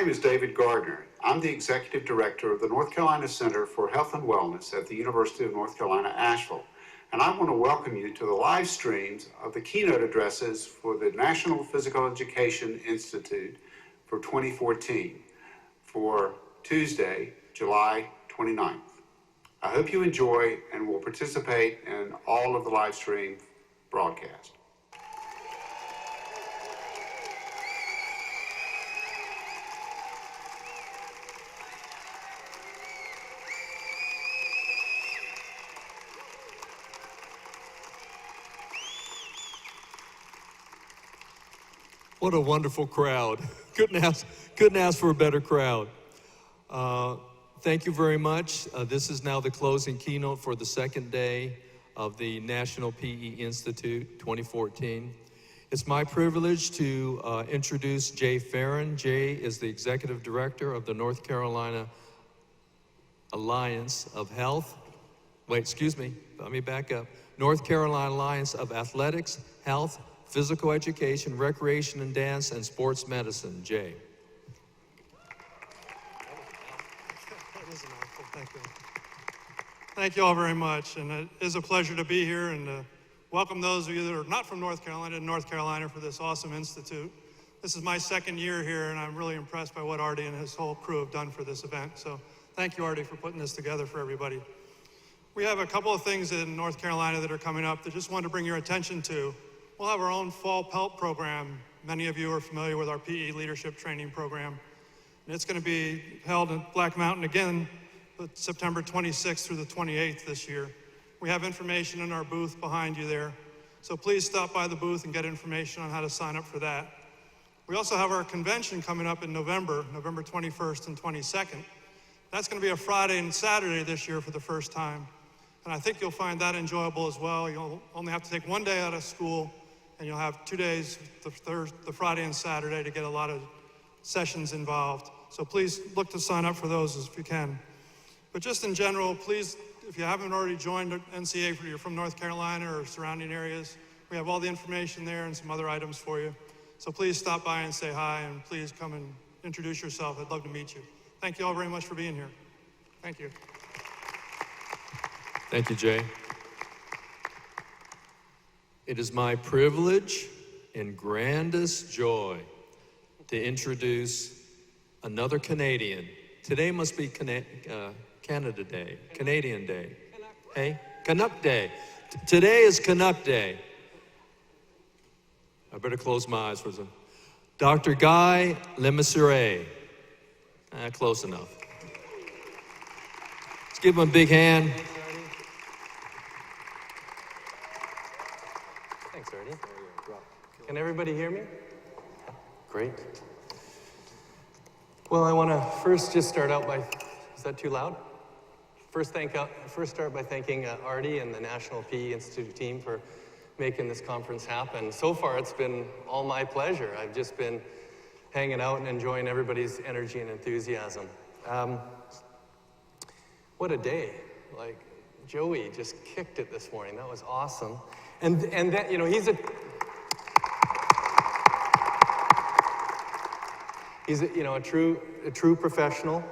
name is David Gardner. I'm the Executive Director of the North Carolina Center for Health and Wellness at the University of North Carolina, Asheville. And I want to welcome you to the live streams of the keynote addresses for the National Physical Education Institute for 2014 for Tuesday, July 29th. I hope you enjoy and will participate in all of the live stream broadcast. What a wonderful crowd. Couldn't ask for a better crowd. Thank you very much. This is now the closing keynote for the second day of the National PE Institute 2014. It's my privilege to introduce Jay Farron. Jay is the Executive Director of the North Carolina Alliance of Health. Let me back up. North Carolina Alliance of Athletics, Health, Physical Education, Recreation and Dance, and Sports Medicine. Jay. Thank you all very much, and it is a pleasure to be here and to welcome those of you that are not from North Carolina to North Carolina for this awesome institute. This is my second year here, and I'm really impressed by what Artie and his whole crew have done for this event. So thank you, Artie, for putting this together for everybody. We have a couple of things in North Carolina that are coming up that I just wanted to bring your attention to. We'll have our own fall PELT program. Many of you are familiar with our PE leadership training program. And it's going to be held in Black Mountain again, September 26th through the 28th this year. We have information in our booth behind you there. So please stop by the booth and get information on how to sign up for that. We also have our convention coming up in November 21st and 22nd. That's going to be a Friday and Saturday this year for the first time. And I think you'll find that enjoyable as well. You'll only have to take one day out of school, and you'll have 2 days, the Friday and Saturday, to get a lot of sessions involved. So please look to sign up for those if you can. But just in general, please, if you haven't already joined NCA, if you're from North Carolina or surrounding areas, we have all the information there and some other items for you. So please stop by and say hi, and please come and introduce yourself. I'd love to meet you. Thank you all very much for being here. Thank you. Thank you, Jay. It is my privilege and grandest joy to introduce another Canadian. Today must be Canada Day, Canadian Day. Hey, Canuck Day. Today is Canuck Day. I better close my eyes for a second. Dr. Guy Masurier. Close enough. Let's give him a big hand. Thanks, Artie. Can everybody hear me? Great. Well, I want to first just start out by, is that too loud? First start by thanking Artie and the National PE Institute team for making this conference happen. So far, it's been all my pleasure. I've just been hanging out and enjoying everybody's energy and enthusiasm. What a day. Like, Joey just kicked it this morning. That was awesome. And that, you know, he's a true professional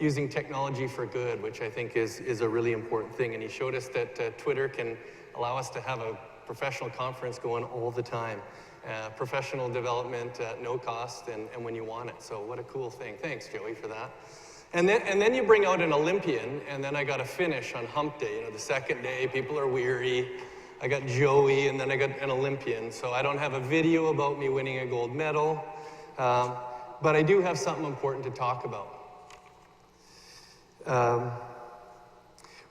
using technology for good, which I think is a really important thing. And he showed us that Twitter can allow us to have a professional conference going all the time. Professional development at no cost and when you want it. So what a cool thing. Thanks, Joey, for that. And then you bring out an Olympian, and then I got to finish on hump day. You know, the second day, people are weary. I got Joey, and then I got an Olympian. So I don't have a video about me winning a gold medal. But I do have something important to talk about.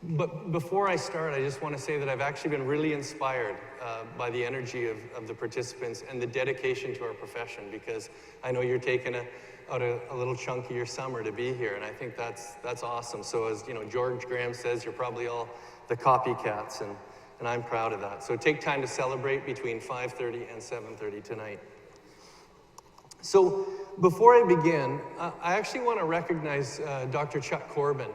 But before I start, I just want to say that I've actually been really inspired by the energy of the participants and the dedication to our profession, because I know you're taking out a little chunk of your summer to be here, and I think that's awesome. So as you know, George Graham says, you're probably all the copycats, and I'm proud of that. So take time to celebrate between 5:30 and 7:30 tonight. So before I begin, I actually want to recognize Dr. Chuck Corbin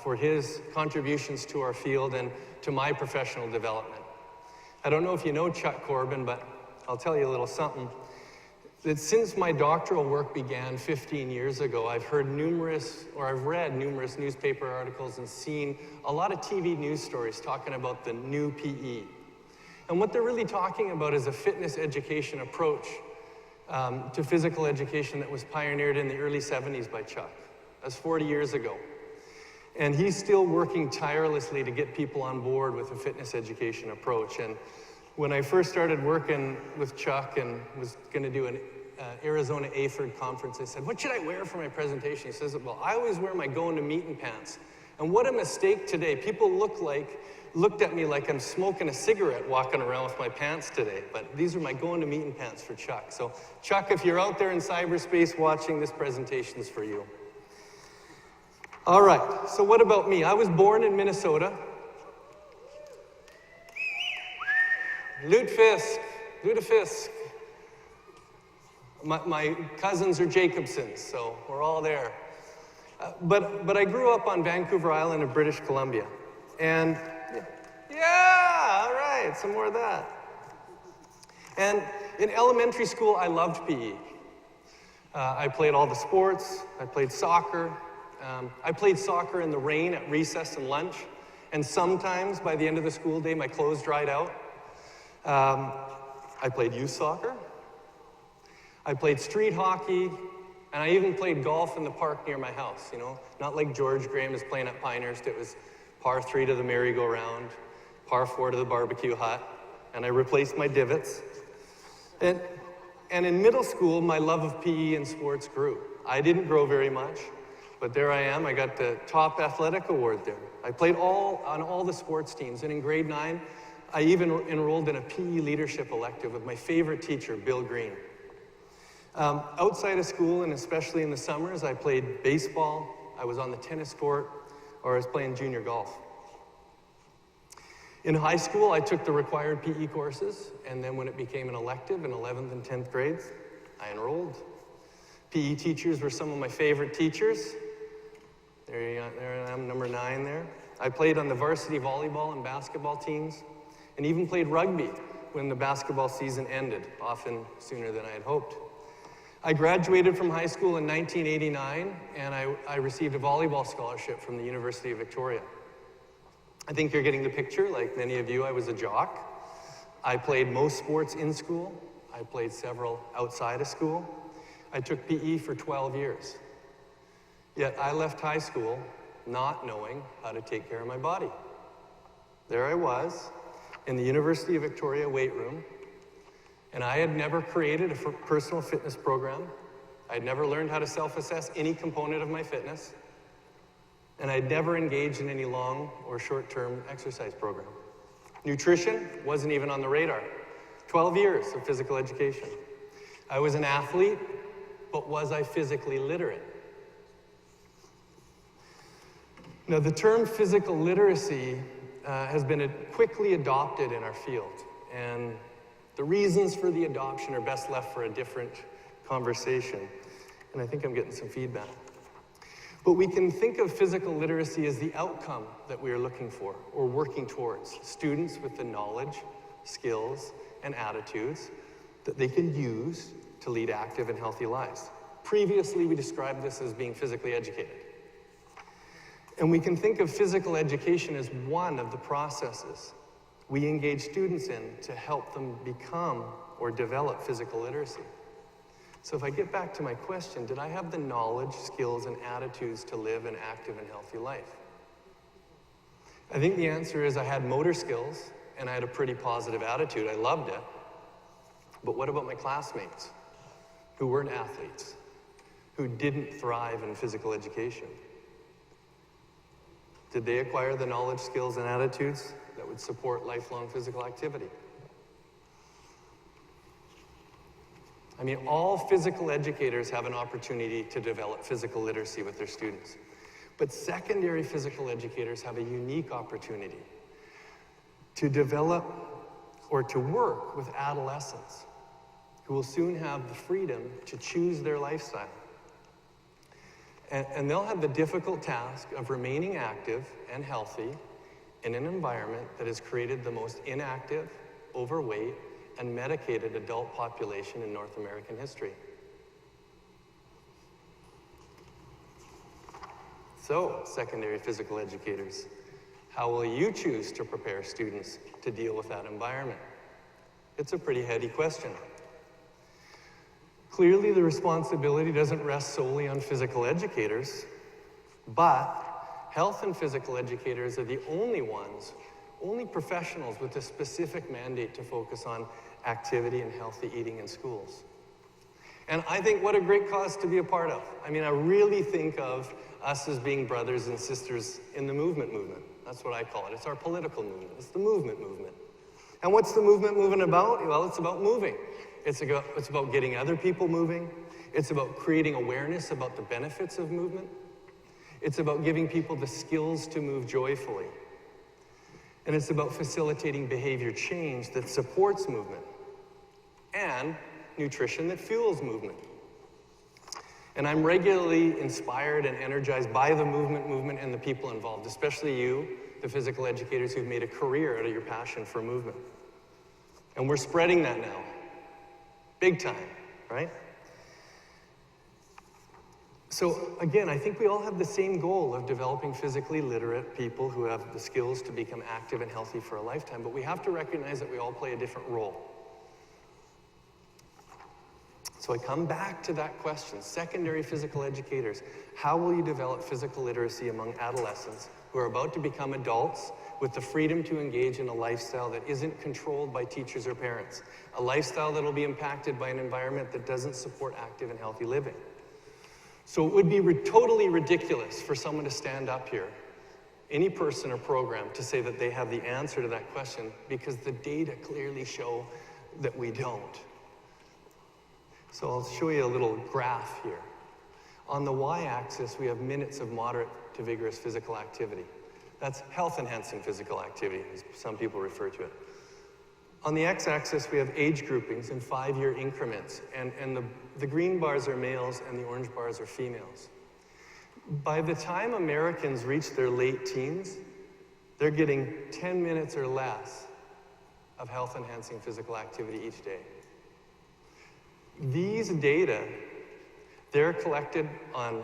for his contributions to our field and to my professional development. I don't know if you know Chuck Corbin, but I'll tell you a little something. that since my doctoral work began 15 years ago, I've read numerous newspaper articles and seen a lot of TV news stories talking about the new PE. And what they're really talking about is a fitness education approach to physical education that was pioneered in the early 70s by Chuck. That's 40 years ago. And he's still working tirelessly to get people on board with a fitness education approach. And when I first started working with Chuck and was going to do an Arizona AAHPERD conference, I said, what should I wear for my presentation? He says, well, I always wear my going to meeting pants. And what a mistake today. People looked at me like I'm smoking a cigarette walking around with my pants today. But these are my going to meeting pants for Chuck. So Chuck, if you're out there in cyberspace watching, this presentation is for you. All right, so what about me? I was born in Minnesota. Lutefisk. My cousins are Jacobsons, so we're all there. But I grew up on Vancouver Island in British Columbia. And yeah, all right, some more of that. And in elementary school, I loved PE. I played all the sports. I played soccer. I played soccer in the rain at recess and lunch. And sometimes, by the end of the school day, my clothes dried out. I played youth soccer. I played street hockey, and I even played golf in the park near my house, you know. Not like George Graham is playing at Pinehurst. It was par 3 to the merry-go-round, par 4 to the barbecue hut, and I replaced my divots. And in middle school, my love of PE and sports grew. I didn't grow very much, but there I am. I got the top athletic award there. I played on all the sports teams, and in grade 9, I even enrolled in a PE leadership elective with my favorite teacher, Bill Green. Outside of school, and especially in the summers, I played baseball, I was on the tennis court, or I was playing junior golf. In high school, I took the required PE courses, and then when it became an elective in 11th and 10th grades, I enrolled. PE teachers were some of my favorite teachers. There I am, number 9 there. I played on the varsity volleyball and basketball teams, and even played rugby when the basketball season ended, often sooner than I had hoped. I graduated from high school in 1989, and I received a volleyball scholarship from the University of Victoria. I think you're getting the picture. Like many of you, I was a jock. I played most sports in school. I played several outside of school. I took PE for 12 years. Yet I left high school not knowing how to take care of my body. There I was in the University of Victoria weight room, and I had never created a personal fitness program. I had never learned how to self-assess any component of my fitness, and I'd never engaged in any long or short-term exercise program. Nutrition wasn't even on the radar. 12 years of physical education. I was an athlete, but was I physically literate? Now, the term physical literacy has been quickly adopted in our field, and the reasons for the adoption are best left for a different conversation, and I think I'm getting some feedback. But we can think of physical literacy as the outcome that we are looking for or working towards. Students with the knowledge, skills, and attitudes that they can use to lead active and healthy lives. Previously, we described this as being physically educated. And we can think of physical education as one of the processes we engage students in to help them become or develop physical literacy. So if I get back to my question, did I have the knowledge, skills, and attitudes to live an active and healthy life? I think the answer is I had motor skills, and I had a pretty positive attitude. I loved it. But what about my classmates who weren't athletes, who didn't thrive in physical education? Did they acquire the knowledge, skills, and attitudes that would support lifelong physical activity? I mean, all physical educators have an opportunity to develop physical literacy with their students. But secondary physical educators have a unique opportunity to develop or to work with adolescents who will soon have the freedom to choose their lifestyle. And they'll have the difficult task of remaining active and healthy in an environment that has created the most inactive, overweight, and medicated adult population in North American history. So, secondary physical educators, how will you choose to prepare students to deal with that environment? It's a pretty heady question. Clearly, the responsibility doesn't rest solely on physical educators, but health and physical educators are the only professionals with a specific mandate to focus on activity and healthy eating in schools. And I think what a great cause to be a part of. I mean, I really think of us as being brothers and sisters in the movement. That's what I call it. It's our political movement. It's the movement. And what's the movement about? Well, it's about moving. It's about getting other people moving. It's about creating awareness about the benefits of movement. It's about giving people the skills to move joyfully. And it's about facilitating behavior change that supports movement and nutrition that fuels movement. And I'm regularly inspired and energized by the movement and the people involved, especially you, the physical educators who've made a career out of your passion for movement. And we're spreading that now, big time, right? So again, I think we all have the same goal of developing physically literate people who have the skills to become active and healthy for a lifetime, but we have to recognize that we all play a different role. So I come back to that question, secondary physical educators, how will you develop physical literacy among adolescents who are about to become adults with the freedom to engage in a lifestyle that isn't controlled by teachers or parents, a lifestyle that will be impacted by an environment that doesn't support active and healthy living? So it would be totally ridiculous for someone to stand up here, any person or program, to say that they have the answer to that question, because the data clearly show that we don't. So I'll show you a little graph here. On the y-axis, we have minutes of moderate to vigorous physical activity. That's health-enhancing physical activity, as some people refer to it. On the x-axis, we have age groupings in 5-year increments, and the green bars are males and the orange bars are females. By the time Americans reach their late teens, they're getting 10 minutes or less of health-enhancing physical activity each day. These data, they're collected on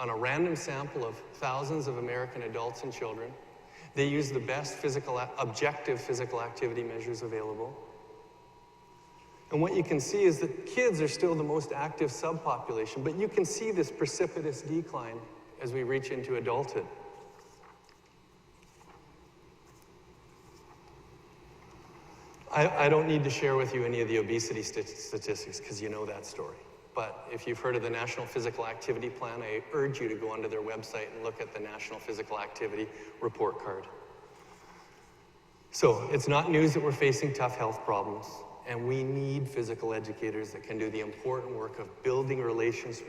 a random sample of thousands of American adults and children. They use the best objective physical activity measures available. And what you can see is that kids are still the most active subpopulation, but you can see this precipitous decline as we reach into adulthood. I don't need to share with you any of the obesity statistics because you know that story. But if you've heard of the National Physical Activity Plan, I urge you to go onto their website and look at the National Physical Activity Report Card. So it's not news that we're facing tough health problems, and we need physical educators that can do the important work of building relationships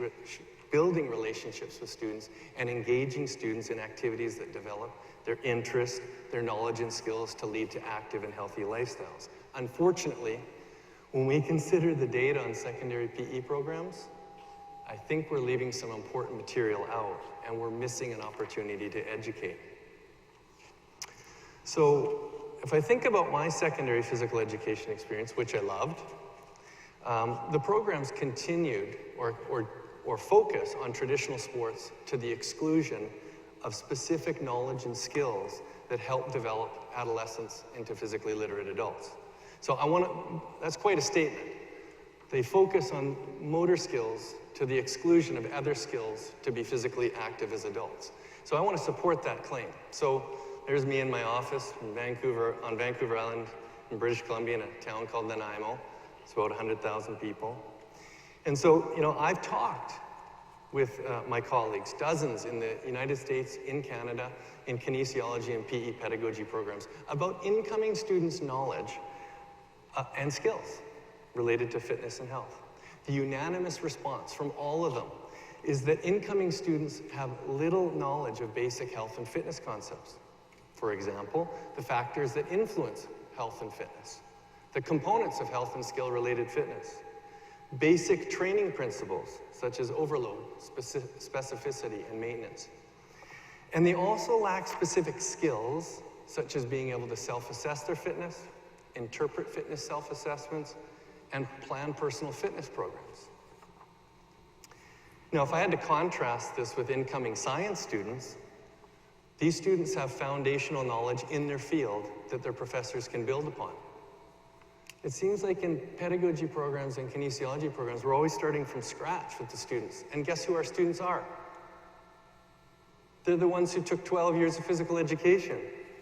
with students and engaging students in activities that develop their interest, their knowledge and skills to lead to active and healthy lifestyles. Unfortunately, when we consider the data on secondary PE programs, I think we're leaving some important material out, and we're missing an opportunity to educate. So if I think about my secondary physical education experience, which I loved, the programs continued or focus on traditional sports to the exclusion of specific knowledge and skills that help develop adolescents into physically literate adults. So that's quite a statement. They focus on motor skills to the exclusion of other skills to be physically active as adults. So I want to support that claim. So there's me in my office in on Vancouver Island in British Columbia in a town called Nanaimo. It's about 100,000 people. And so, I've talked with my colleagues, dozens in the United States, in Canada, in kinesiology and PE pedagogy programs, about incoming students' knowledge and skills related to fitness and health. The unanimous response from all of them is that incoming students have little knowledge of basic health and fitness concepts. For example, the factors that influence health and fitness, the components of health and skill-related fitness, basic training principles such as overload, specificity, and maintenance. And they also lack specific skills such as being able to self-assess their fitness, interpret fitness self-assessments, and plan personal fitness programs. Now, if I had to contrast this with incoming science students, these students have foundational knowledge in their field that their professors can build upon. It seems like in pedagogy programs and kinesiology programs, we're always starting from scratch with the students. And guess who our students are? They're the ones who took 12 years of physical education.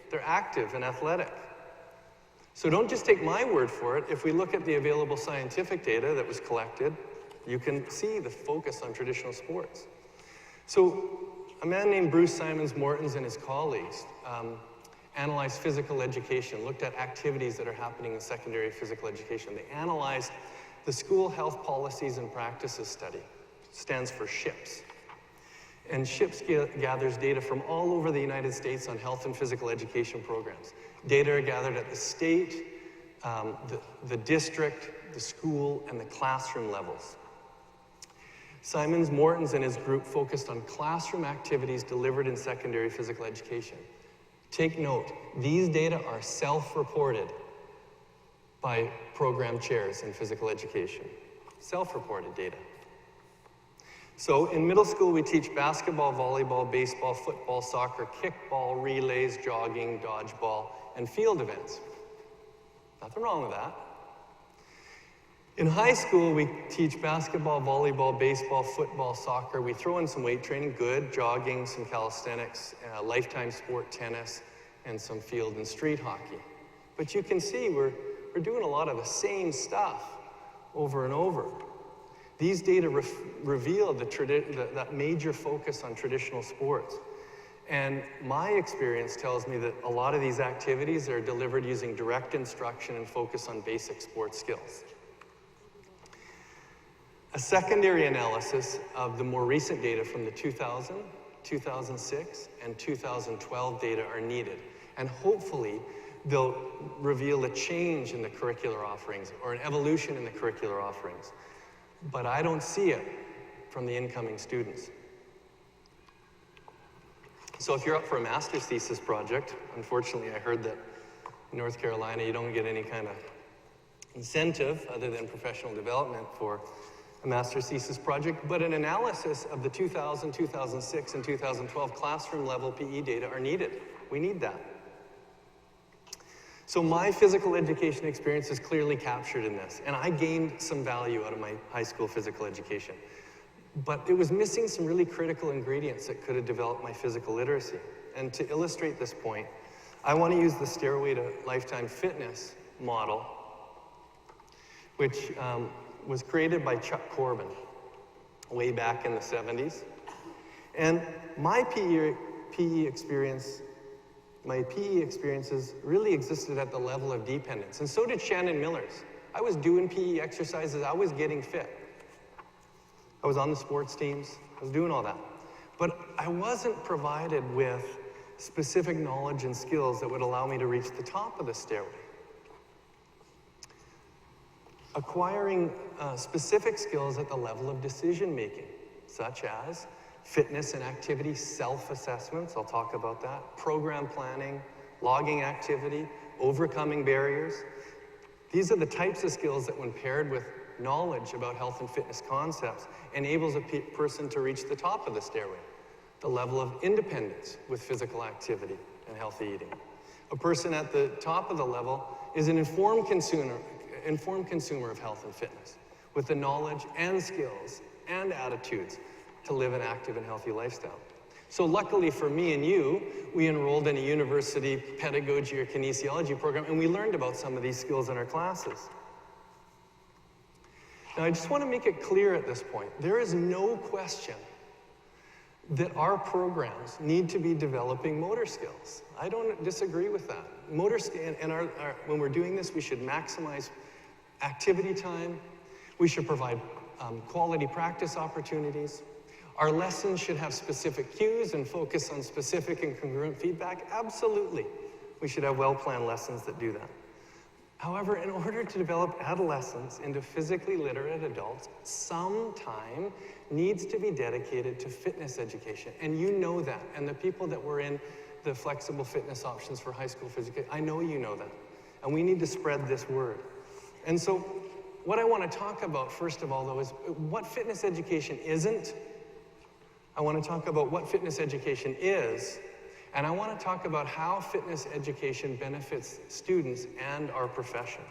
They're active and athletic. So don't just take my word for it. If we look at the available scientific data that was collected, you can see the focus on traditional sports. So a man named Bruce Simons-Mortons and his colleagues analyzed physical education, looked at activities that are happening in secondary physical education. They analyzed the School Health Policies and Practices Study. It stands for SHIPS. And SHIPS gathers data from all over the United States on health and physical education programs. Data are gathered at the state, the district, the school, and the classroom levels. Simons-Mortons and his group focused on classroom activities delivered in secondary physical education. Take note, these data are self-reported by program chairs in physical education. Self-reported data. So in middle school, we teach basketball, volleyball, baseball, football, soccer, kickball, relays, jogging, dodgeball, and field events. Nothing wrong with that. In high school, we teach basketball, volleyball, baseball, football, soccer. We throw in some weight training, good, jogging, some calisthenics, lifetime sport, tennis, and some field and street hockey. But you can see we're doing a lot of the same stuff over and over. These data reveal that major focus on traditional sports. And my experience tells me that a lot of these activities are delivered using direct instruction and focus on basic sports skills. A secondary analysis of the more recent data from the 2000, 2006, and 2012 data are needed. And hopefully, they'll reveal a change in the curricular offerings or an evolution in the curricular offerings. But I don't see it from the incoming students. So if you're up for a master's thesis project, unfortunately I heard that in North Carolina you don't get any kind of incentive other than professional development for a master's thesis project, but an analysis of the 2000, 2006, and 2012 classroom level PE data are needed. We need that. So my physical education experience is clearly captured in this, and I gained some value out of my high school physical education. But it was missing some really critical ingredients that could have developed my physical literacy. And to illustrate this point, I want to use the Stairway to Lifetime Fitness model, which was created by Chuck Corbin way back in the 70s. And my PE experiences really existed at the level of dependence. And so did Shannon Miller's. I was doing PE exercises, I was getting fit. I was on the sports teams, I was doing all that. But I wasn't provided with specific knowledge and skills that would allow me to reach the top of the stairway. Acquiring specific skills at the level of decision making, such as fitness and activity self-assessments, I'll talk about that, program planning, logging activity, overcoming barriers. These are the types of skills that when paired with knowledge about health and fitness concepts enables a person to reach the top of the stairway, the level of independence with physical activity and healthy eating. A person at the top of the level is an informed consumer of health and fitness with the knowledge and skills and attitudes to live an active and healthy lifestyle. So luckily for me and you, we enrolled in a university pedagogy or kinesiology program, and we learned about some of these skills in our classes. Now, I just want to make it clear at this point, there is no question that our programs need to be developing motor skills. I don't disagree with that. Motor skills, and when we're doing this, we should maximize activity time. We should provide quality practice opportunities. Our lessons should have specific cues and focus on specific and congruent feedback. Absolutely. We should have well-planned lessons that do that. However, in order to develop adolescents into physically literate adults, some time needs to be dedicated to fitness education. And you know that. And the people that were in the flexible fitness options for high school physical, I know you know that. And we need to spread this word. And so what I want to talk about, first of all, though, is what fitness education isn't. I want to talk about what fitness education is, and I want to talk about how fitness education benefits students and our profession.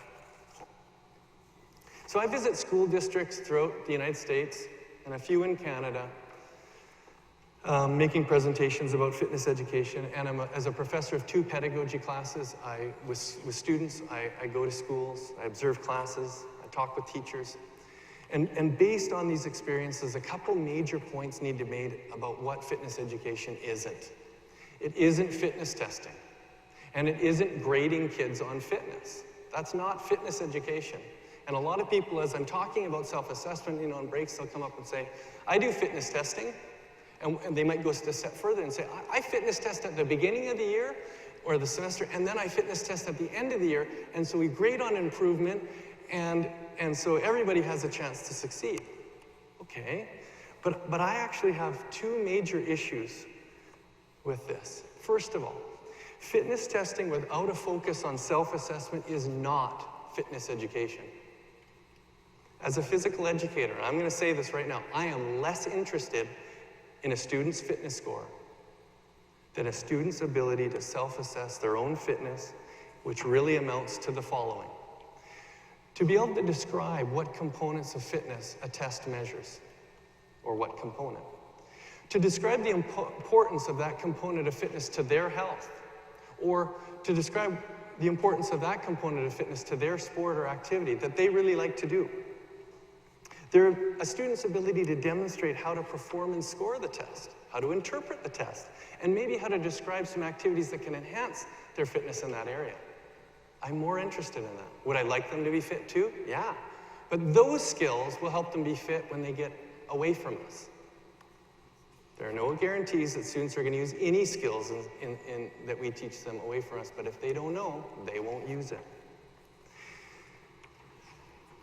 So I visit school districts throughout the United States and a few in Canada, making presentations about fitness education. And as a professor of 2 pedagogy classes, with students, I go to schools, I observe classes, I talk with teachers. And based on these experiences, a couple major points need to be made about what fitness education isn't. It isn't fitness testing, and it isn't grading kids on fitness. That's not fitness education. And a lot of people, as I'm talking about self-assessment, on breaks, they'll come up and say, I do fitness testing, and they might go a step further and say, I fitness test at the beginning of the year or the semester, and then I fitness test at the end of the year, and so we grade on improvement, and so everybody has a chance to succeed. Okay, but I actually have 2 major issues with this. First of all, fitness testing without a focus on self-assessment is not fitness education. As a physical educator, I'm going to say this right now, I am less interested in a student's fitness score than a student's ability to self-assess their own fitness, which really amounts to the following. To be able to describe what components of fitness a test measures, or what component. To describe the importance of that component of fitness to their health, or to describe the importance of that component of fitness to their sport or activity that they really like to do. A student's ability to demonstrate how to perform and score the test, how to interpret the test, and maybe how to describe some activities that can enhance their fitness in that area. I'm more interested in that. Would I like them to be fit too? Yeah. But those skills will help them be fit when they get away from us. There are no guarantees that students are going to use any skills that we teach them away from us, but if they don't know, they won't use it.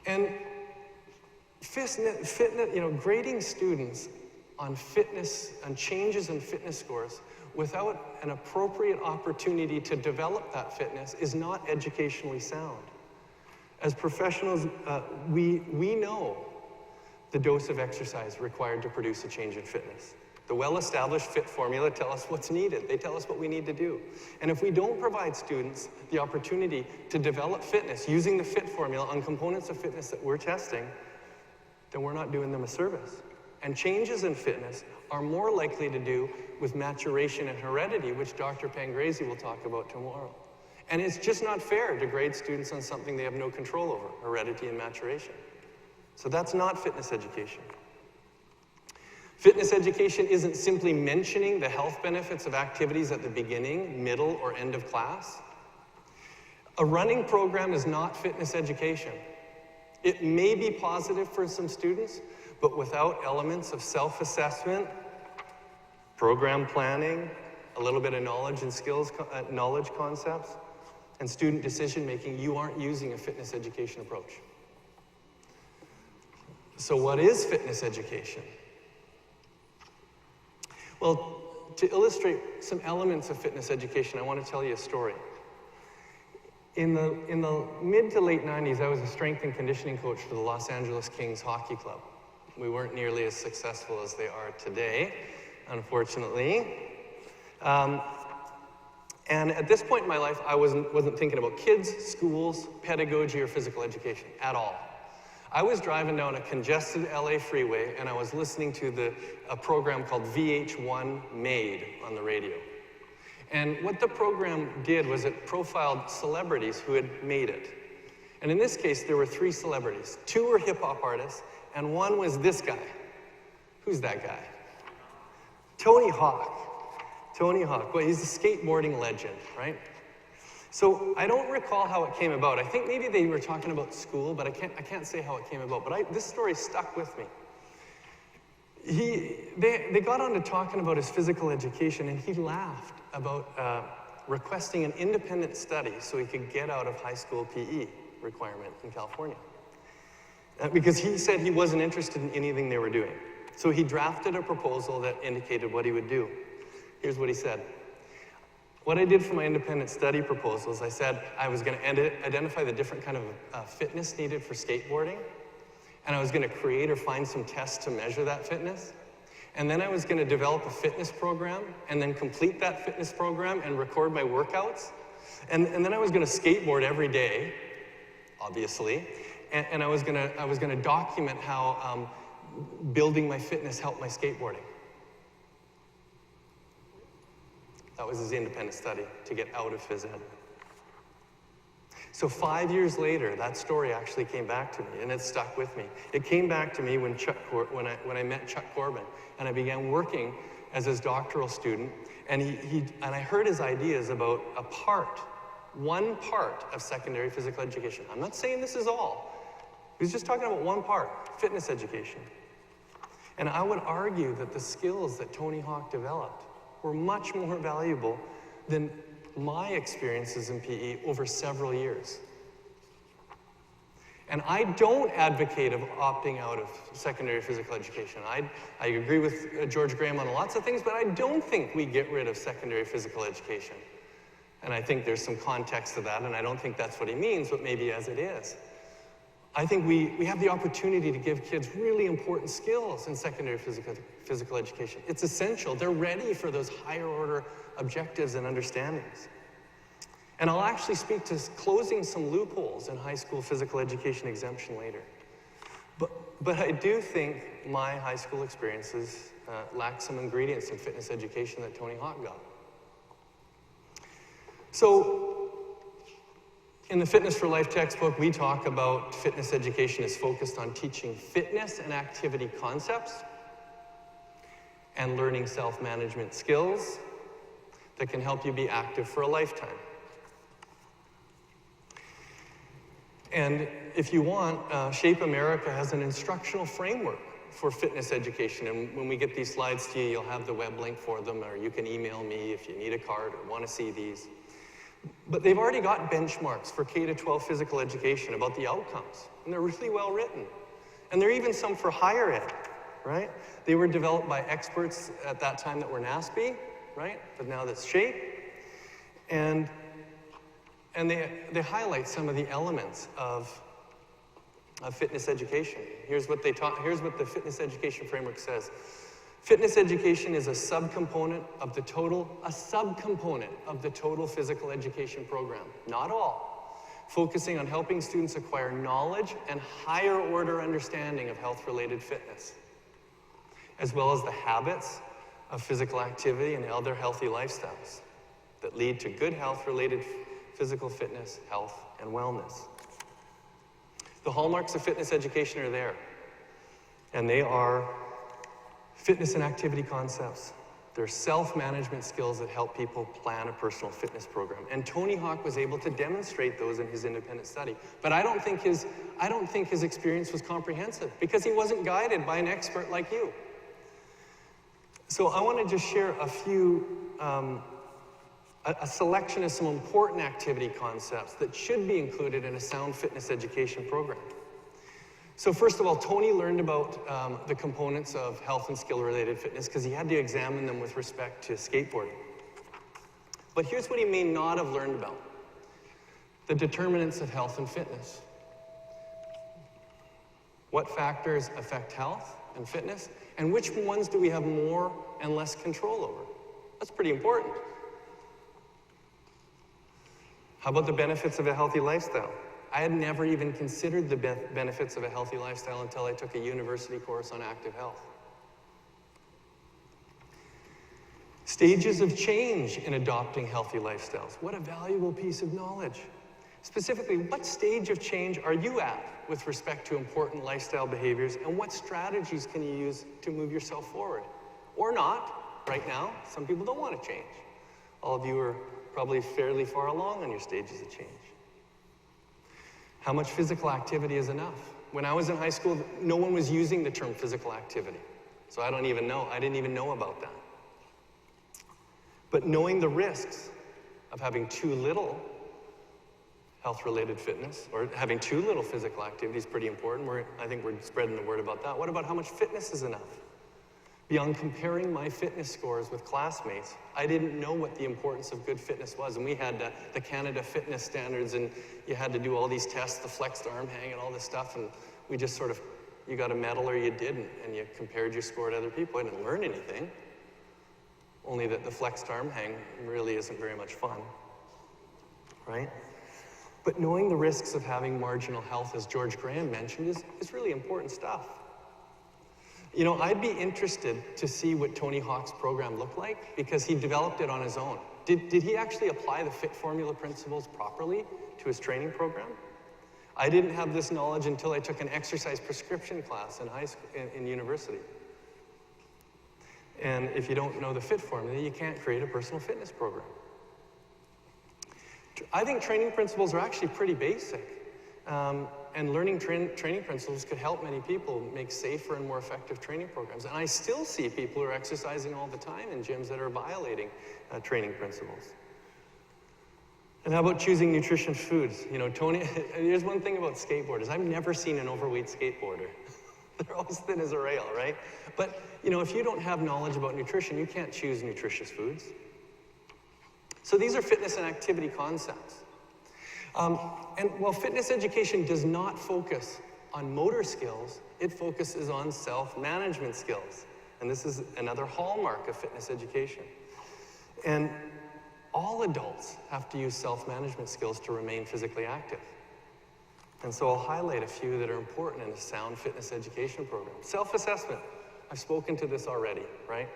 And fitness, grading students on fitness, on changes in fitness scores without an appropriate opportunity to develop that fitness is not educationally sound. As professionals, we know the dose of exercise required to produce a change in fitness. The well-established fit formula tell us what's needed. They tell us what we need to do. And if we don't provide students the opportunity to develop fitness using the fit formula on components of fitness that we're testing, then we're not doing them a service. And changes in fitness are more likely to do with maturation and heredity, which Dr. Pangrazi will talk about tomorrow. And it's just not fair to grade students on something they have no control over, heredity and maturation. So that's not fitness education. Fitness education isn't simply mentioning the health benefits of activities at the beginning, middle, or end of class. A running program is not fitness education. It may be positive for some students, but without elements of self-assessment, program planning, a little bit of knowledge and skills, knowledge concepts, and student decision-making, you aren't using a fitness education approach. So what is fitness education? Well, to illustrate some elements of fitness education, I want to tell you a story. In the mid to late 90s, I was a strength and conditioning coach for the Los Angeles Kings Hockey Club. We weren't nearly as successful as they are today, unfortunately. And at this point in my life, I wasn't thinking about kids, schools, pedagogy, or physical education at all. I was driving down a congested LA freeway, and I was listening to a program called VH1 Made on the radio. And what the program did was it profiled celebrities who had made it. And in this case, there were 3 celebrities. 2 were hip-hop artists, and 1 was this guy. Who's that guy? Tony Hawk. Tony Hawk. Well, he's a skateboarding legend, right? So I don't recall how it came about. I think maybe they were talking about school, but I can't say how it came about. But this story stuck with me. They got on to talking about his physical education, and he laughed about requesting an independent study so he could get out of high school PE requirement in California. Because he said he wasn't interested in anything they were doing. So he drafted a proposal that indicated what he would do. Here's what he said. What I did for my independent study proposals, I said I was going to identify the different kind of fitness needed for skateboarding, and I was going to create or find some tests to measure that fitness. And then I was going to develop a fitness program and then complete that fitness program and record my workouts. And then I was going to skateboard every day, obviously, and I was going to document how building my fitness helped my skateboarding. That was his independent study to get out of phys ed. So 5 years later, that story actually came back to me, and it stuck with me. It came back to me when I met Chuck Corbin, and I began working as his doctoral student, and I heard his ideas about one part of secondary physical education. I'm not saying this is all. He was just talking about one part, fitness education. And I would argue that the skills that Tony Hawk developed were much more valuable than my experiences in PE over several years. And I don't advocate of opting out of secondary physical education. I agree with George Graham on lots of things, but I don't think we get rid of secondary physical education. And I think there's some context to that, and I don't think that's what he means, but maybe as it is. I think we have the opportunity to give kids really important skills in secondary physical education. It's essential. They're ready for those higher order objectives and understandings. And I'll actually speak to closing some loopholes in high school physical education exemption later. But I do think my high school experiences lack some ingredients in fitness education that Tony Hawk got. So, in the Fitness for Life textbook, we talk about fitness education is focused on teaching fitness and activity concepts and learning self-management skills that can help you be active for a lifetime. And if you want, Shape America has an instructional framework for fitness education. And when we get these slides to you, you'll have the web link for them, or you can email me if you need a card or want to see these. But they've already got benchmarks for K-12 physical education about the outcomes, and they're really well written. And there are even some for higher ed, right? They were developed by experts at that time that were NASP, right? But now that's Shape. And they highlight some of the elements of fitness education. Here's what the fitness education framework says. Fitness education is a subcomponent of the total physical education program, not all, focusing on helping students acquire knowledge and higher order understanding of health-related fitness, as well as the habits of physical activity and other healthy lifestyles that lead to good health-related physical fitness, health, and wellness. The hallmarks of fitness education are there, and they are fitness and activity concepts. They're self-management skills that help people plan a personal fitness program. And Tony Hawk was able to demonstrate those in his independent study. But I don't think his experience was comprehensive because he wasn't guided by an expert like you. So I want to just share a selection of some important activity concepts that should be included in a sound fitness education program. So first of all, Tony learned about the components of health and skill-related fitness because he had to examine them with respect to skateboarding. But here's what he may not have learned about: the determinants of health and fitness. What factors affect health and fitness, and which ones do we have more and less control over? That's pretty important. How about the benefits of a healthy lifestyle? I had never even considered the benefits of a healthy lifestyle until I took a university course on active health. Stages of change in adopting healthy lifestyles. What a valuable piece of knowledge. Specifically, what stage of change are you at with respect to important lifestyle behaviors, and what strategies can you use to move yourself forward? Or not, right now. Some people don't want to change. All of you are probably fairly far along on your stages of change. How much physical activity is enough? When I was in high school, no one was using the term physical activity. So I didn't even know about that. But knowing the risks of having too little health-related fitness, or having too little physical activity, is pretty important. I think we're spreading the word about that. What about how much fitness is enough? Beyond comparing my fitness scores with classmates, I didn't know what the importance of good fitness was. And we had the Canada fitness standards, and you had to do all these tests, the flexed arm hang and all this stuff, and we just sort of, you got a medal or you didn't, and you compared your score to other people. I didn't learn anything, only that the flexed arm hang really isn't very much fun, right? But knowing the risks of having marginal health, as George Graham mentioned, is really important stuff. You know, I'd be interested to see what Tony Hawk's program looked like, because he developed it on his own. Did he actually apply the FIT formula principles properly to his training program? I didn't have this knowledge until I took an exercise prescription class in high school, in university. And if you don't know the FIT formula, you can't create a personal fitness program. I think training principles are actually pretty basic. And learning training principles could help many people make safer and more effective training programs. And I still see people who are exercising all the time in gyms that are violating training principles. And how about choosing nutritious foods? You know, Tony, here's one thing about skateboarders. I've never seen an overweight skateboarder. They're always thin as a rail, right? But, you know, if you don't have knowledge about nutrition, you can't choose nutritious foods. So these are fitness and activity concepts. And while fitness education does not focus on motor skills, it focuses on self-management skills. And this is another hallmark of fitness education. And all adults have to use self-management skills to remain physically active. And so I'll highlight a few that are important in a sound fitness education program. Self-assessment. I've spoken to this already, right?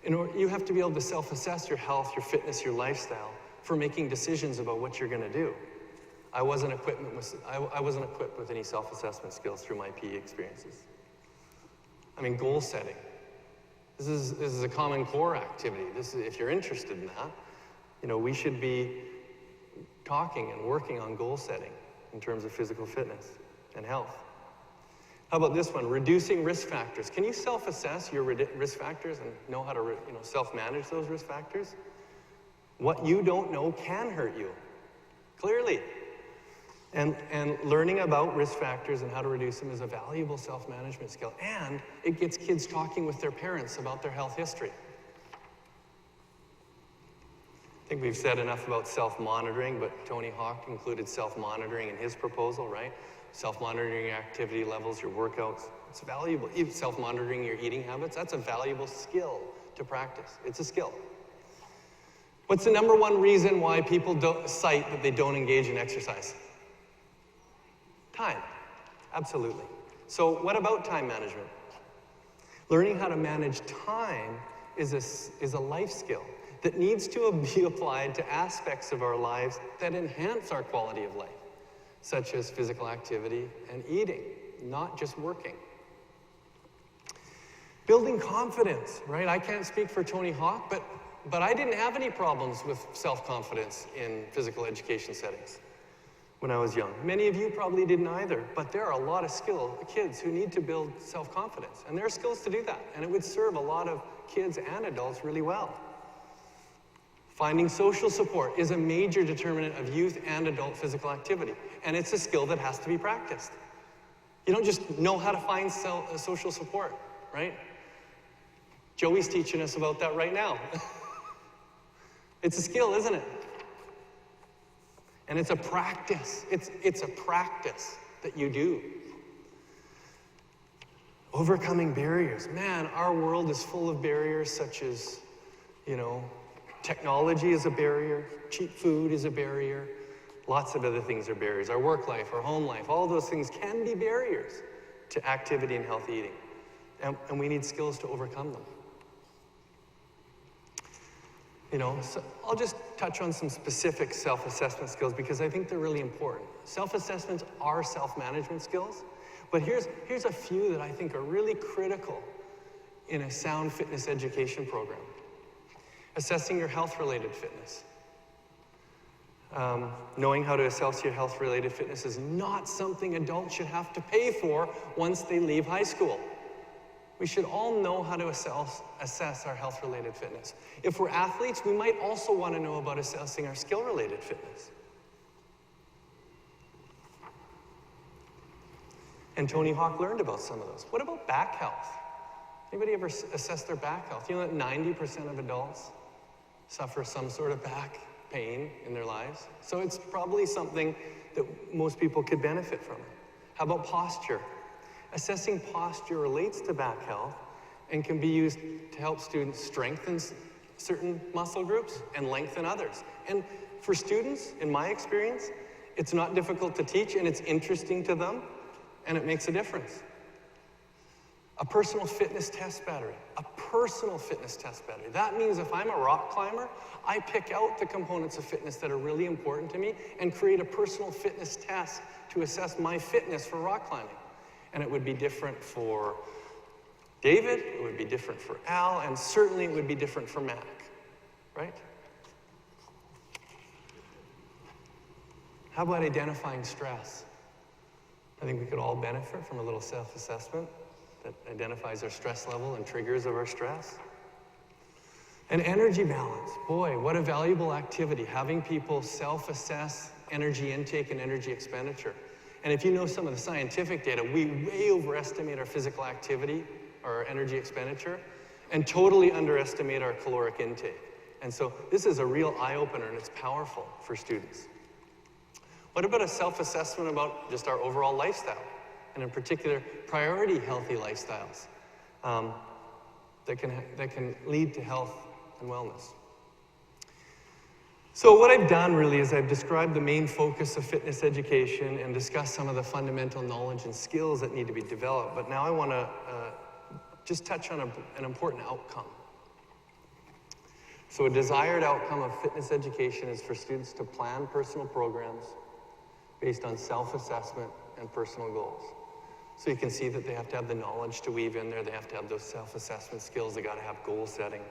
You have to be able to self-assess your health, your fitness, your lifestyle for making decisions about what you're going to do. I wasn't equipped with any self-assessment skills through my PE experiences. I mean, goal setting. This is a Common Core activity. If you're interested in that, you know, we should be talking and working on goal setting in terms of physical fitness and health. How about this one? Reducing risk factors. Can you self-assess your risk factors and know how to self-manage those risk factors? What you don't know can hurt you, clearly. And learning about risk factors and how to reduce them is a valuable self-management skill. And it gets kids talking with their parents about their health history. I think we've said enough about self-monitoring, but Tony Hawk included self-monitoring in his proposal, right? Self-monitoring your activity levels, your workouts. It's valuable. Even self-monitoring your eating habits, that's a valuable skill to practice. It's a skill. What's the number one reason why people cite that they don't engage in exercise? Time. Absolutely. So what about time management? Learning how to manage time is a life skill that needs to be applied to aspects of our lives that enhance our quality of life, such as physical activity and eating, not just working. Building confidence, right? I can't speak for Tony Hawk, but I didn't have any problems with self-confidence in physical education settings when I was young. Many of you probably didn't either, but there are a lot of kids who need to build self-confidence, and there are skills to do that, and it would serve a lot of kids and adults really well. Finding social support is a major determinant of youth and adult physical activity, and it's a skill that has to be practiced. You don't just know how to find social support, right? Joey's teaching us about that right now. It's a skill, isn't it? And it's a practice. It's a practice that you do. Overcoming barriers. Man, our world is full of barriers such as, technology is a barrier, cheap food is a barrier, lots of other things are barriers. Our work life, our home life, all those things can be barriers to activity and healthy eating. And we need skills to overcome them. So I'll just touch on some specific self-assessment skills because I think they're really important. Self-assessments are self-management skills, but here's a few that I think are really critical in a sound fitness education program. Assessing your health-related fitness. Knowing how to assess your health-related fitness is not something adults should have to pay for once they leave high school. We should all know how to assess our health-related fitness. If we're athletes, we might also want to know about assessing our skill-related fitness. And Tony Hawk learned about some of those. What about back health? Anybody ever assess their back health? You know that 90% of adults suffer some sort of back pain in their lives. So it's probably something that most people could benefit from. How about posture? Assessing posture relates to back health and can be used to help students strengthen certain muscle groups and lengthen others. And for students, in my experience, it's not difficult to teach and it's interesting to them and it makes a difference. A personal fitness test battery. A personal fitness test battery. That means if I'm a rock climber, I pick out the components of fitness that are really important to me and create a personal fitness test to assess my fitness for rock climbing. And it would be different for David, it would be different for Al, and certainly it would be different for Mac, right? How about identifying stress? I think we could all benefit from a little self-assessment that identifies our stress level and triggers of our stress. And energy balance. Boy, what a valuable activity, having people self-assess energy intake and energy expenditure. And if you know some of the scientific data, we way overestimate our physical activity, our energy expenditure, and totally underestimate our caloric intake. And so this is a real eye-opener and it's powerful for students. What about a self-assessment about just our overall lifestyle? And in particular, priority healthy lifestyles that can lead to health and wellness. So what I've done really is I've described the main focus of fitness education and discussed some of the fundamental knowledge and skills that need to be developed. But now I want to just touch on an important outcome. So a desired outcome of fitness education is for students to plan personal programs based on self-assessment and personal goals. So you can see that they have to have the knowledge to weave in there. They have to have those self-assessment skills. They got to have goal setting.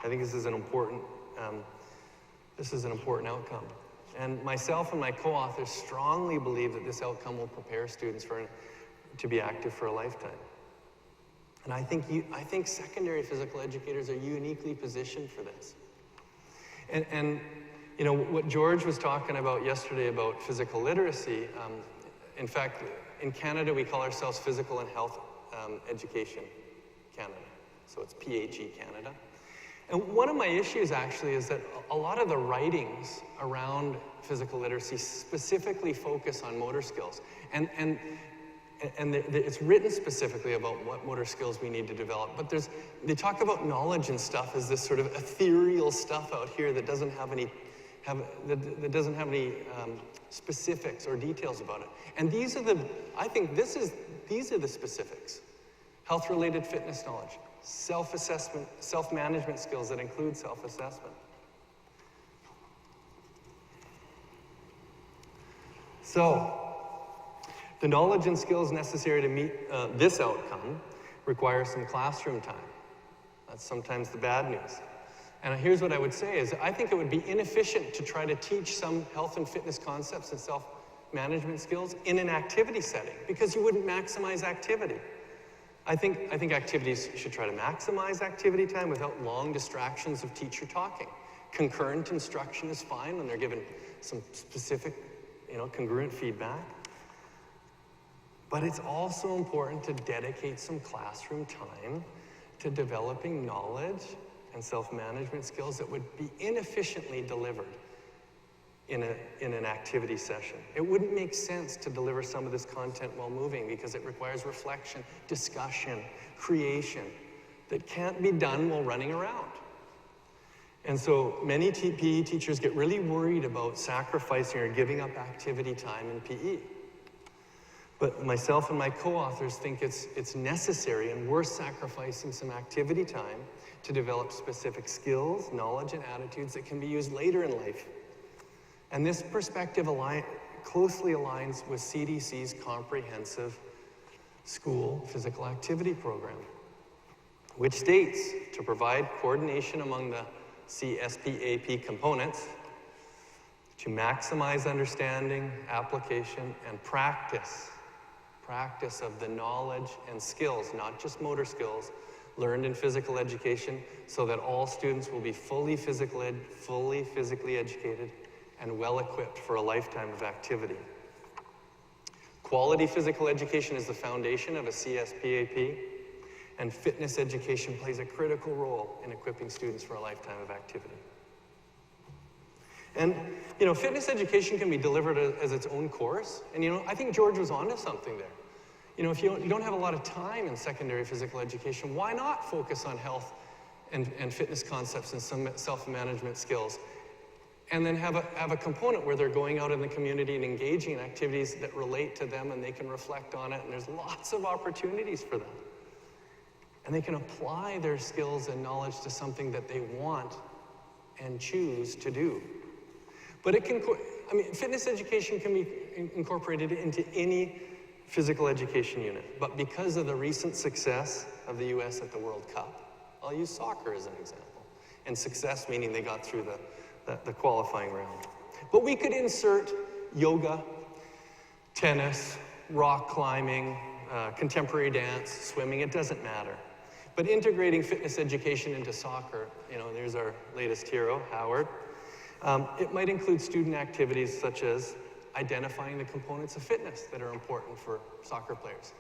I think this is an important outcome. And myself and my co-authors strongly believe that this outcome will prepare students to be active for a lifetime. And I think secondary physical educators are uniquely positioned for this. And you know, what George was talking about yesterday about physical literacy, in fact, in Canada, we call ourselves Physical and Health Education Canada. So it's PHE Canada. And one of my issues actually is that a lot of the writings around physical literacy specifically focus on motor skills. And it's written specifically about what motor skills we need to develop. But they talk about knowledge and stuff as this sort of ethereal stuff out here that doesn't have any specifics or details about it. And these are the specifics. Health-related fitness knowledge, self-assessment, self-management skills that include self-assessment. So, the knowledge and skills necessary to meet this outcome require some classroom time. That's sometimes the bad news. And here's what I would say is I think it would be inefficient to try to teach some health and fitness concepts and self-management skills in an activity setting because you wouldn't maximize activity. I think activities should try to maximize activity time without long distractions of teacher talking. Concurrent instruction is fine when they're given some specific, congruent feedback. But it's also important to dedicate some classroom time to developing knowledge and self-management skills that would be inefficiently delivered in an activity session. It wouldn't make sense to deliver some of this content while moving because it requires reflection, discussion, creation that can't be done while running around. And so many PE teachers get really worried about sacrificing or giving up activity time in PE. But myself and my co-authors think it's necessary and worth sacrificing some activity time to develop specific skills, knowledge, and attitudes that can be used later in life. And this perspective closely aligns with CDC's comprehensive school physical activity program, which states to provide coordination among the CSPAP components to maximize understanding, application, and practice of the knowledge and skills, not just motor skills, learned in physical education so that all students will be fully physically educated and well-equipped for a lifetime of activity. Quality physical education is the foundation of a CSPAP, And fitness education plays a critical role in equipping students for a lifetime of activity. And, fitness education can be delivered as its own course. And, I think George was onto something there. If you don't have a lot of time in secondary physical education, why not focus on health and fitness concepts and some self-management skills? And then have a component where they're going out in the community and engaging in activities that relate to them, and they can reflect on it, and there's lots of opportunities for them. And they can apply their skills and knowledge to something that they want and choose to do. But fitness education can be incorporated into any physical education unit. But because of the recent success of the US at the World Cup, I'll use soccer as an example. And success meaning they got through the qualifying round. But we could insert yoga, tennis, rock climbing, contemporary dance, swimming, it doesn't matter. But integrating fitness education into soccer, there's our latest hero, Howard. It might include student activities such as identifying the components of fitness that are important for soccer players.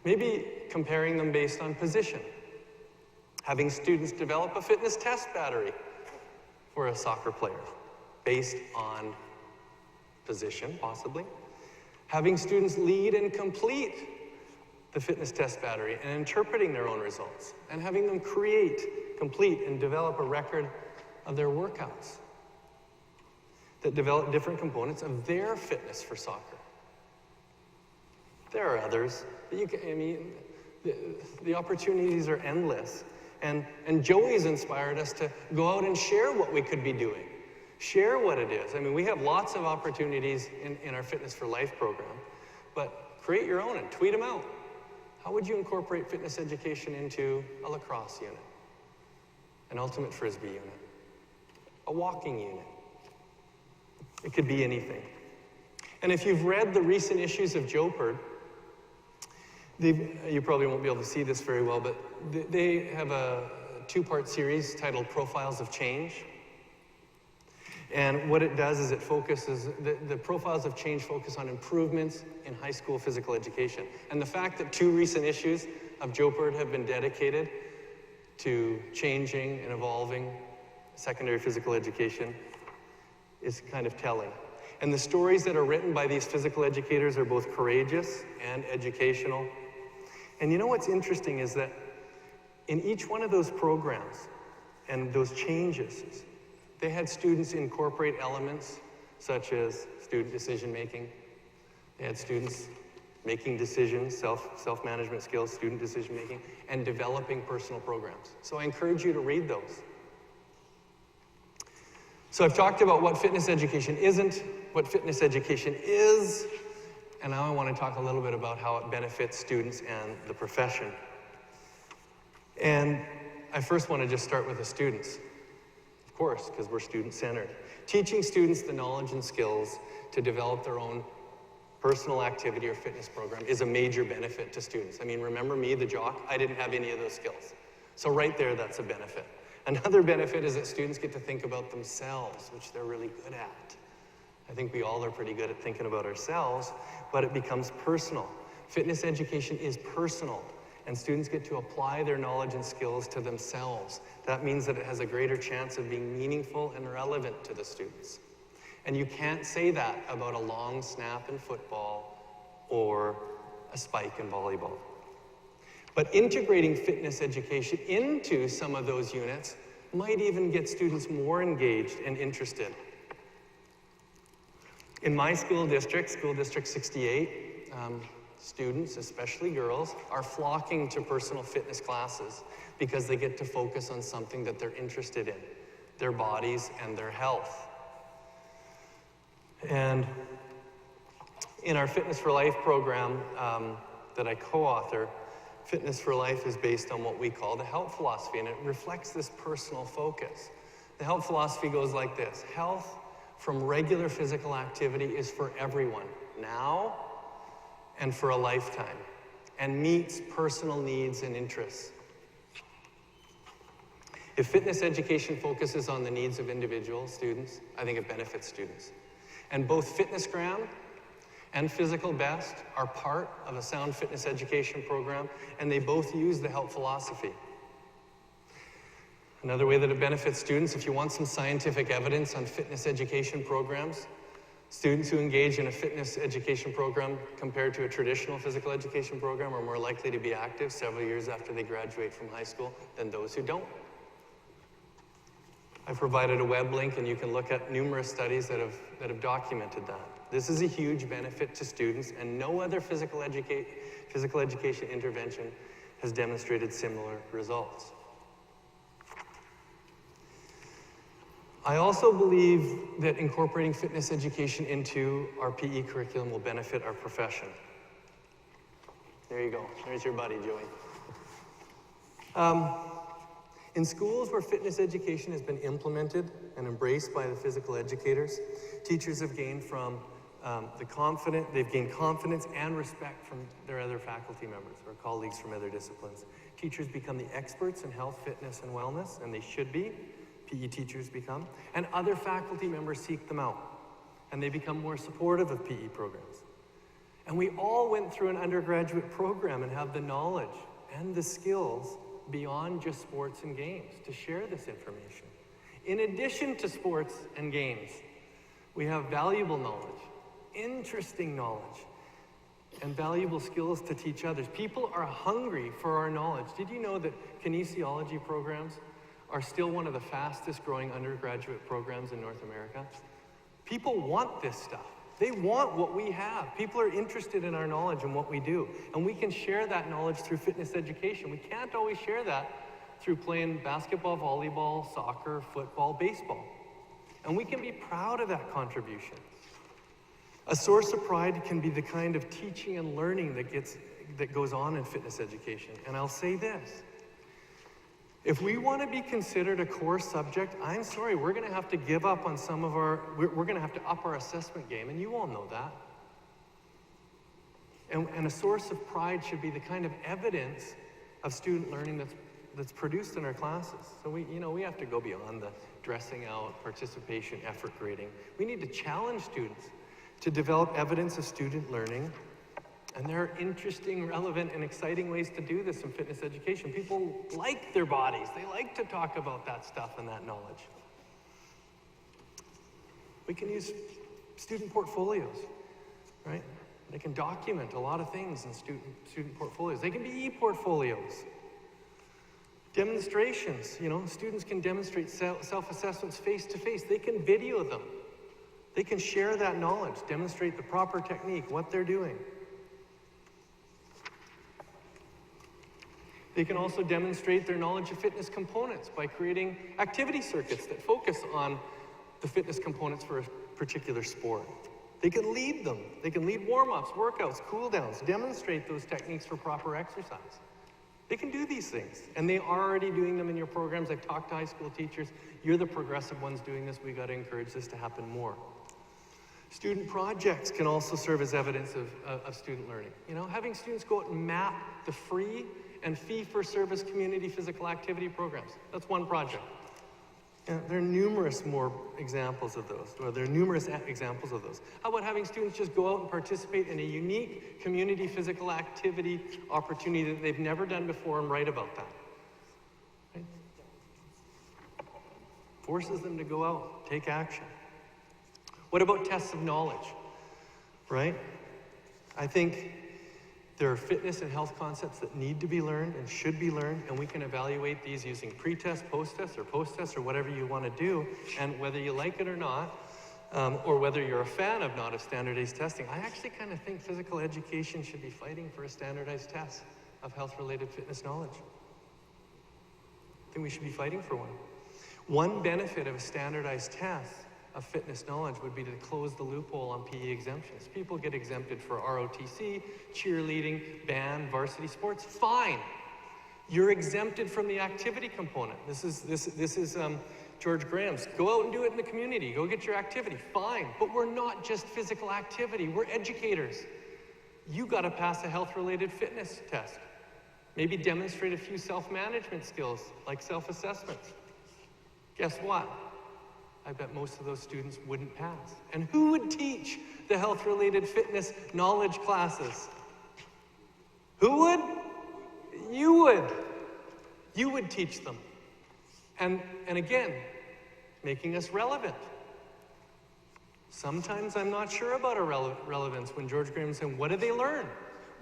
Maybe comparing them based on position. Having students develop a fitness test battery for a soccer player based on position, possibly. Having students lead and complete the fitness test battery and interpreting their own results. And having them create, complete, and develop a record of their workouts that develop different components of their fitness for soccer. There are others, but the opportunities are endless. And Joey's inspired us to go out and share what we could be doing. Share what it is. We have lots of opportunities in our Fitness for Life program, but create your own and tweet them out. How would you incorporate fitness education into a lacrosse unit, an ultimate frisbee unit, a walking unit? It could be anything. And if you've read the recent issues of AAHPERD, you probably won't be able to see this very well, but they have a two-part series titled Profiles of Change. And what it does is it focuses, the Profiles of Change focus on improvements in high school physical education. And the fact that 2 recent issues of AAHPERD have been dedicated to changing and evolving secondary physical education is kind of telling. And the stories that are written by these physical educators are both courageous and educational. And what's interesting is that in each one of those programs and those changes, they had students incorporate elements such as student decision-making. They had students making decisions, self-management skills, student decision-making, and developing personal programs. So I encourage you to read those. So I've talked about what fitness education isn't, what fitness education is, and now I want to talk a little bit about how it benefits students and the profession. And I first want to just start with the students, of course, because we're student-centered. Teaching students the knowledge and skills to develop their own personal activity or fitness program is a major benefit to students. Remember me, the jock? I didn't have any of those skills. So right there, that's a benefit. Another benefit is that students get to think about themselves, which they're really good at. I think we all are pretty good at thinking about ourselves, but it becomes personal. Fitness education is personal, and students get to apply their knowledge and skills to themselves. That means that it has a greater chance of being meaningful and relevant to the students. And you can't say that about a long snap in football or a spike in volleyball. But integrating fitness education into some of those units might even get students more engaged and interested. In my school district, School District 68, students, especially girls, are flocking to personal fitness classes because they get to focus on something that they're interested in, their bodies and their health. And in our Fitness for Life program that I co-author, Fitness for Life is based on what we call the health philosophy, and it reflects this personal focus. The health philosophy goes like this: health from regular physical activity is for everyone, now and for a lifetime, and meets personal needs and interests. If fitness education focuses on the needs of individual students, I think it benefits students. And both FitnessGram and physical best are part of a sound fitness education program, and they both use the HELP philosophy. Another way that it benefits students, if you want some scientific evidence on fitness education programs, students who engage in a fitness education program compared to a traditional physical education program are more likely to be active several years after they graduate from high school than those who don't. I've provided a web link, and you can look at numerous studies that have documented that. This is a huge benefit to students, and no other physical education intervention has demonstrated similar results. I also believe that incorporating fitness education into our PE curriculum will benefit our profession. There you go. There's your buddy, Joey. In schools where fitness education has been implemented and embraced by the physical educators, teachers have gained they've gained confidence and respect from their other faculty members or colleagues from other disciplines. Teachers become the experts in health, fitness, and wellness, and they should be. PE teachers become, and other faculty members seek them out, and they become more supportive of PE programs. And we all went through an undergraduate program and have the knowledge and the skills beyond just sports and games to share this information. In addition to sports and games, we have valuable knowledge, interesting knowledge, and valuable skills to teach others. People are hungry for our knowledge. Did you know that kinesiology programs are still one of the fastest growing undergraduate programs in North America? People want this stuff. They want what we have. People are interested in our knowledge and what we do. And we can share that knowledge through fitness education. We can't always share that through playing basketball, volleyball, soccer, football, baseball. And we can be proud of that contribution. A source of pride can be the kind of teaching and learning that goes on in fitness education. And I'll say this. If we want to be considered a core subject, I'm sorry, we're going to have to give up on we're going to have to up our assessment game, and you all know that. And a source of pride should be the kind of evidence of student learning that's produced in our classes. So we have to go beyond the dressing out, participation, effort grading. We need to challenge students to develop evidence of student learning. And there are interesting, relevant, and exciting ways to do this in fitness education. People like their bodies. They like to talk about that stuff and that knowledge. We can use student portfolios, right? They can document a lot of things in student portfolios. They can be e-portfolios. Demonstrations, students can demonstrate self-assessments face-to-face. They can video them. They can share that knowledge, demonstrate the proper technique, what they're doing. They can also demonstrate their knowledge of fitness components by creating activity circuits that focus on the fitness components for a particular sport. They can lead them. They can lead warm-ups, workouts, cooldowns, demonstrate those techniques for proper exercise. They can do these things, and they are already doing them in your programs. I've talked to high school teachers. You're the progressive ones doing this. We've got to encourage this to happen more. Student projects can also serve as evidence of student learning. Having students go out and map the free and fee-for-service community physical activity programs. That's one project. There are numerous more examples of those. How about having students just go out and participate in a unique community physical activity opportunity that they've never done before and write about that? Right? Forces them to go out, take action. What about tests of knowledge, right? I think there are fitness and health concepts that need to be learned and should be learned, and we can evaluate these using pre-test, post-test, or whatever you want to do. And whether you like it or not, or whether you're a fan of not of standardized testing, I actually kind of think physical education should be fighting for a standardized test of health-related fitness knowledge. I think we should be fighting for one. One benefit of a standardized test of fitness knowledge would be to close the loophole on PE exemptions. People get exempted for ROTC, cheerleading, band, varsity sports. Fine. You're exempted from the activity component. This is George Graham's. Go out and do it in the community. Go get your activity. Fine. But we're not just physical activity. We're educators. You got to pass a health-related fitness test. Maybe demonstrate a few self-management skills like self-assessments. Guess what? I bet most of those students wouldn't pass. And who would teach the health-related fitness knowledge classes? Who would? You would. You would teach them. And again, making us relevant. Sometimes I'm not sure about our relevance. When George Graham said, what do they learn?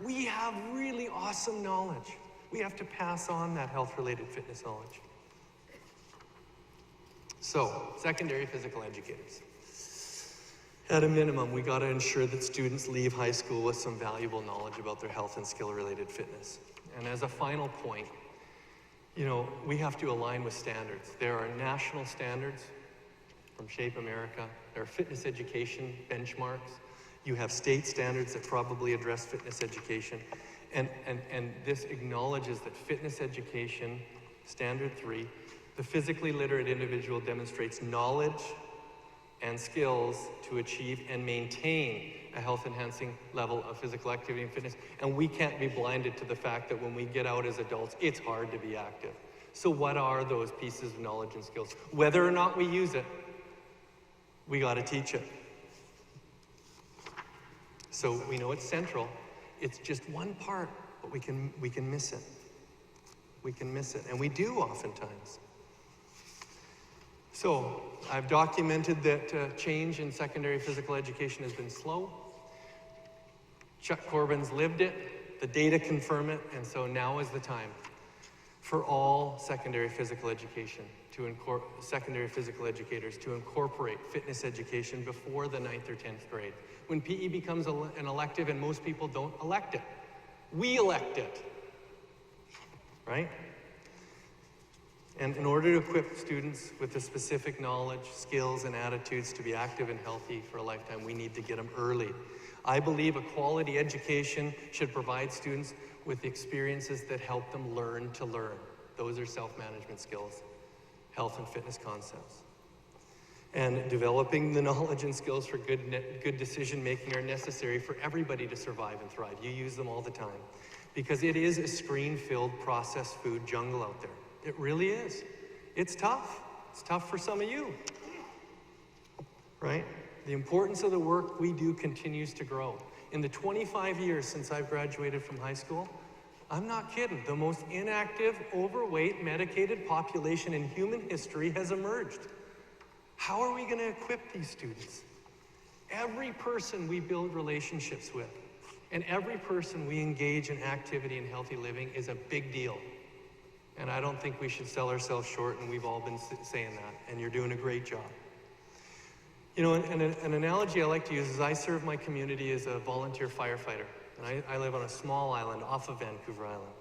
We have really awesome knowledge. We have to pass on that health-related fitness knowledge. So, secondary physical educators. At a minimum, we got to ensure that students leave high school with some valuable knowledge about their health and skill-related fitness. And as a final point, we have to align with standards. There are national standards from Shape America. There are fitness education benchmarks. You have state standards that probably address fitness education. And this acknowledges that fitness education, standard 3, the physically literate individual demonstrates knowledge and skills to achieve and maintain a health-enhancing level of physical activity and fitness. And we can't be blinded to the fact that when we get out as adults, it's hard to be active. So what are those pieces of knowledge and skills? Whether or not we use it, we got to teach it. So we know it's central. It's just one part, but we can miss it. We can miss it, and we do oftentimes. So I've documented that change in secondary physical education has been slow. Chuck Corbin's lived it, the data confirm it, and so now is the time for all secondary physical education secondary physical educators to incorporate fitness education before the 9th or 10th grade. When PE becomes an elective and most people don't elect it, we elect it, right? And in order to equip students with the specific knowledge, skills, and attitudes to be active and healthy for a lifetime, we need to get them early. I believe a quality education should provide students with the experiences that help them learn to learn. Those are self-management skills, health and fitness concepts. And developing the knowledge and skills for good decision-making are necessary for everybody to survive and thrive. You use them all the time. Because it is a screen-filled processed food jungle out there. It really is. It's tough. It's tough for some of you, right? The importance of the work we do continues to grow. In the 25 years since I've graduated from high school, I'm not kidding, the most inactive, overweight, medicated population in human history has emerged. How are we going to equip these students? Every person we build relationships with, and every person we engage in activity and healthy living is a big deal. And I don't think we should sell ourselves short, and we've all been saying that, and you're doing a great job. An analogy I like to use is I serve my community as a volunteer firefighter, and I live on a small island off of Vancouver Island.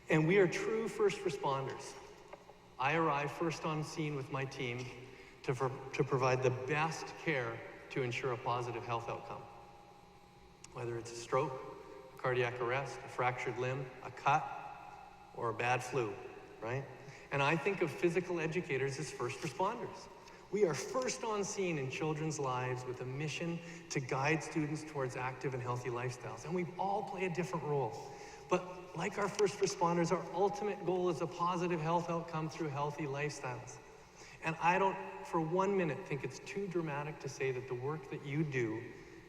And we are true first responders. I arrive first on scene with my team to provide the best care to ensure a positive health outcome. Whether it's a stroke, a cardiac arrest, a fractured limb, a cut, or a bad flu, right? And I think of physical educators as first responders. We are first on scene in children's lives with a mission to guide students towards active and healthy lifestyles. And we all play a different role. But like our first responders, our ultimate goal is a positive health outcome through healthy lifestyles. And I don't, for 1 minute, think it's too dramatic to say that the work that you do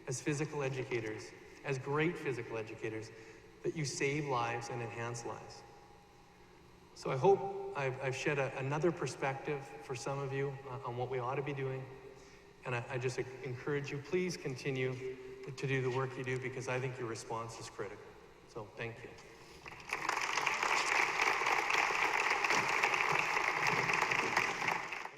as physical educators, as great physical educators, that you save lives and enhance lives. So I hope I've shed another perspective for some of you on what we ought to be doing. And I just encourage you, please continue to do the work you do, because I think your response is critical. So thank you.